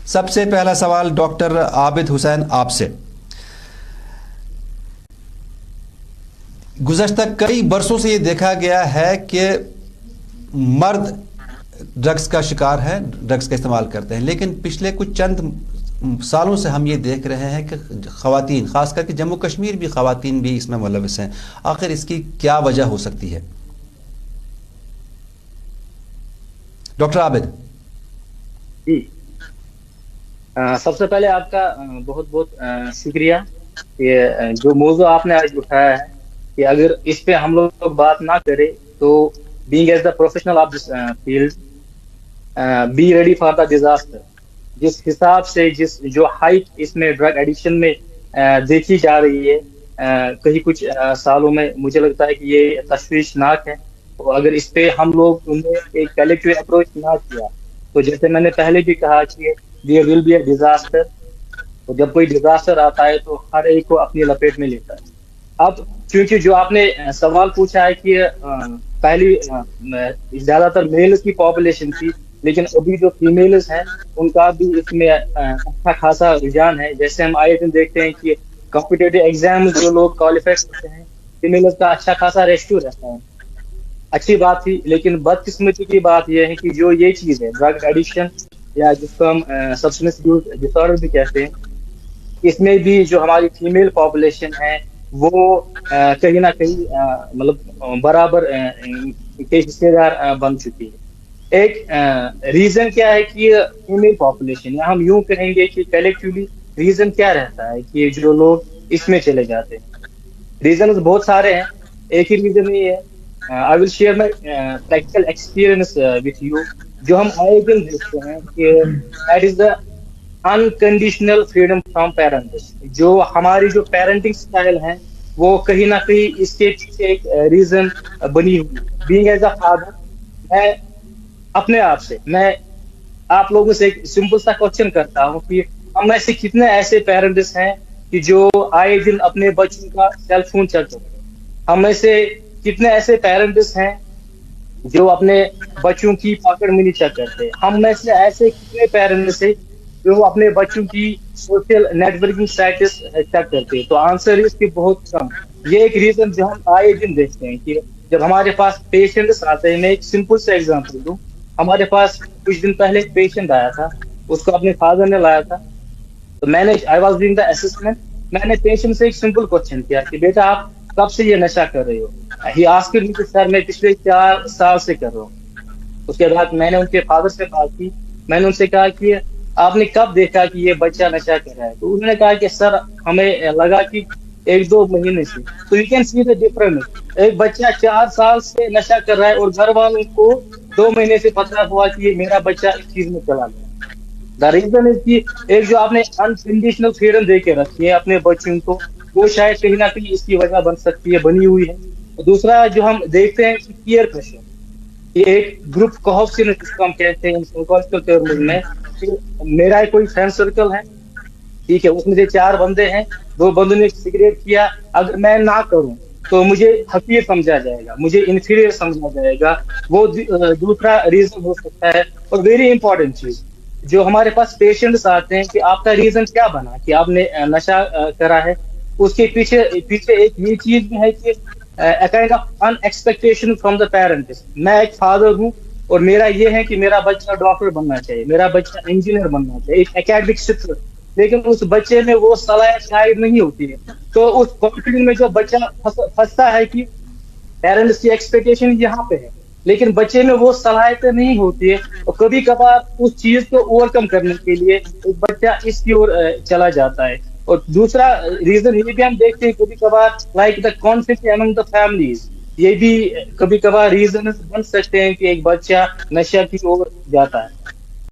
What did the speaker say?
سب سے پہلا سوال ڈاکٹر عابد حسین آپ سے. گزشتہ کئی برسوں سے یہ دیکھا گیا ہے کہ مرد ڈرگس کا شکار ہے، ڈرگس کا استعمال کرتے ہیں، لیکن پچھلے کچھ چند سالوں سے ہم یہ دیکھ رہے ہیں کہ خواتین، خاص کر کے جموں کشمیر بھی خواتین بھی اس میں ملوث ہیں. آخر اس کی کیا وجہ ہو سکتی ہے؟ ڈاکٹر عابد. جی، سب سے پہلے آپ کا بہت بہت شکریہ. یہ جو موضوع آپ نے آج اٹھایا ہے کہ اگر اس پہ ہم لوگ بات نہ کریں تو being as the professional of this field, be ready for the disaster. جس حساب سے جو ہائٹ اس میں ڈرگ ایڈکشن میں دیکھی جا رہی ہے کہیں کچھ سالوں میں، مجھے لگتا ہے کہ یہ تشویشناک ہے. تو اگر اس پہ ہم لوگ ایک کلیکٹیو اپروچ نہ کیا تو جیسے میں نے پہلے بھی کہا کہ there will be a disaster. تو جب کوئی ڈیزاسٹر آتا ہے تو ہر ایک کو اپنی لپیٹ میں لیتا ہے. اب چونکہ جو آپ نے سوال پوچھا ہے کہ پہلی زیادہ تر میلز کی پاپولیشن تھی، لیکن ابھی جو فیمیلز ہیں ان کا بھی اس میں اچھا خاصا رجحان ہے. جیسے ہم آئے دن دیکھتے ہیں کہ کمپٹیٹیو ایگزامز جو لوگ کوالیفائی کرتے ہیں فیمیلز کا اچھا خاصا ریشیو رہتا ہے. اچھی بات تھی، لیکن بدقسمتی کی بات یہ ہے کہ جو یہ چیز ہے ڈرگ ایڈکشن یا جس کو ہم سبسٹنس یوز ڈس آرڈر بھی کہتے ہیں، اس میں بھی جو ہماری فیمیل پاپولیشن ہے وہ کہیں نہ کہیں مطلب برابر کے حصے دار بن چکی ہے. ایک ریزن کیا ہے کہ فیمیل پاپولیشن، یا ہم یوں کہیں گے کہ کلیکٹیولی ریزن کیا رہتا ہے کہ جو لوگ اس میں چلے جاتے ہیں؟ ریزنز بہت سارے ہیں، ایک ہی ریزن نہیں ہے. I will share my practical experience with you. جو ہم آئے دن دیکھتے ہیں کہ that is the unconditional freedom from parents. جو ہماری جو پیرنٹنگ سٹائل ہے وہ کہیں نہ کہیں اس کے پیچھے ایک ریزن بنی ہوئی. being as a father، میں اپنے آپ سے، میں آپ لوگوں سے ایک سمپل سا کوشچن کرتا ہوں کہ ہم میں سے کتنے ایسے پیرنٹس ہیں کہ جو آئے دن اپنے بچوں کا سیل فون چیک کرتے ہیں؟ ہم میں سے کتنے ایسے پیرنٹس ہیں جو اپنے بچوں کی پاکٹ منی چیک کرتے ہیں؟ ہم میں سے ایسے کتنے پیرنٹس ہیں جو اپنے بچوں کی social networking status check کرتے ہیں؟ تو آنسر اس کی بہت کم. یہ ایک ریزن جو ہم آئے دن دیکھتے ہیں کہ جب ہمارے پاس پیشنٹس آتے ہیں، میں ایک سمپل سے ایگزامپل دوں. ہمارے پاس کچھ دن پہلے ایک پیشنٹ آیا تھا، اس کو اپنے فادر نے لایا تھا. تو میں نے I was doing the assessment, میں نے پیشنٹ سے ایک سمپل کوشچن کیا کہ بیٹا آپ کب سے یہ نشہ کر رہے ہو؟ ہی آسکڈ می کہ سر میں پچھلے 4 سال سے کر رہا ہوں. اس کے بعد میں نے ان کے فادر سے بات کی، میں نے ان سے کہا کہ آپ نے کب دیکھا کہ یہ بچہ نشہ کر رہا ہے؟ تو انہوں نے کہا کہ سر ہمیں لگا کہ 1-2 مہینے سے. تو you can see the difference. ایک بچہ 4 سال سے نشہ کر رہا ہے اور گھر والوں کو 2 مہینے سے پتہ ہوا کہ یہ میرا بچہ اس چیز میں چلا گیا. دا ریزن از کہ ایک جو آپ نے انکنڈیشنل فریڈم دے کے رکھی ہے اپنے بچوں کو، وہ شاید کہیں نہ کہیں اس کی وجہ بن سکتی ہے، بنی ہوئی ہے. دوسرا جو ہم دیکھتے ہیں کہ پیئر پریشر، یہ ایک گروپ کوہوپسنس جس کو ہم کہتے ہیں سائیکولوجیکل ٹرمز میں. میرا کوئی فرینڈ سرکل ہے، ٹھیک ہے، اس میں سے 4 بندے ہیں، 2 بندوں نے سگریٹ کیا، اگر میں نہ کروں تو مجھے حقیر سمجھا جائے گا، مجھے انفیریئر سمجھا جائے گا. وہ دوسرا ریزن ہو سکتا ہے. اور ویری امپورٹنٹ چیز، جو ہمارے پاس پیشنٹس آتے ہیں کہ آپ کا ریزن کیا بنا کہ آپ نے نشہ کرا ہے، اس کے پیچھے ایک یہ چیز بھی ہے کہ a kind of unexpectation from the parents. میں ایک فادر ہوں اور میرا یہ ہے کہ میرا بچہ ڈاکٹر بننا چاہیے، میرا بچہ انجینئر بننا چاہیے، ایک اکیڈمک سٹر، لیکن اس بچے میں وہ صلاحیت شاید نہیں ہوتی ہے. تو اس کانفیڈنس میں جو بچہ پھنستا ہے کہ پیرنٹس کی ایکسپیکٹیشن یہاں پہ ہے، لیکن بچے میں وہ صلاحیتیں نہیں ہوتی ہے. اور کبھی کبھار اس چیز کو اوور کم کرنے کے لیے ایک بچہ اس کی اور چلا جاتا ہے. اور دوسرا ریزن یہ بھی ہم دیکھتے ہیں کبھی کبھار like the conflict Umang the families, یہ بھی کبھی کبھار ریزن بن سکتے ہیں کہ ایک بچہ نشہ کی اور جاتا ہے.